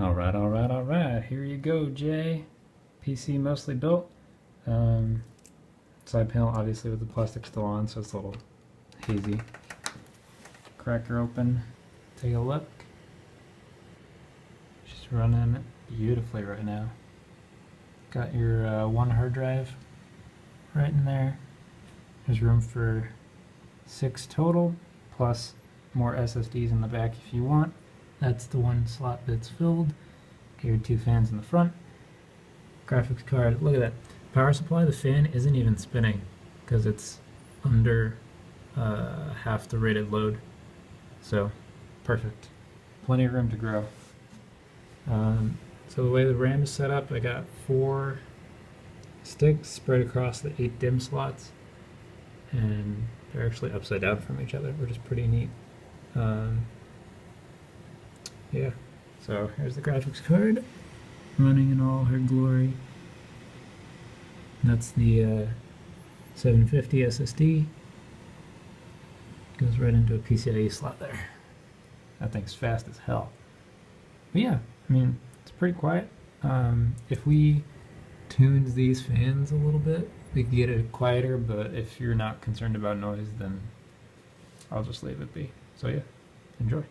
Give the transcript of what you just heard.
All right. Here you go, Jay. PC mostly built. Side panel obviously with the plastic still on, so it's a little hazy. Cracker open. Take a look. She's running beautifully right now. Got your one hard drive right in there. There's room for 6 total, plus more SSDs in the back if you want. That's the one slot that's filled. Got your 2 fans in the front. Graphics card, look at that. Power supply, the fan isn't even spinning because it's under half the rated load. So, perfect. Plenty of room to grow. So the way the RAM is set up, I got 4 sticks spread across the 8 DIMM slots, and they're actually upside down from each other, which is pretty neat. Yeah, so here's the graphics card, running in all her glory. That's the 750 SSD. Goes right into a PCIe slot there. That thing's fast as hell. But yeah, I mean, it's pretty quiet. If we tuned these fans a little bit, we could get it quieter, but if you're not concerned about noise, then I'll just leave it be. So yeah, enjoy.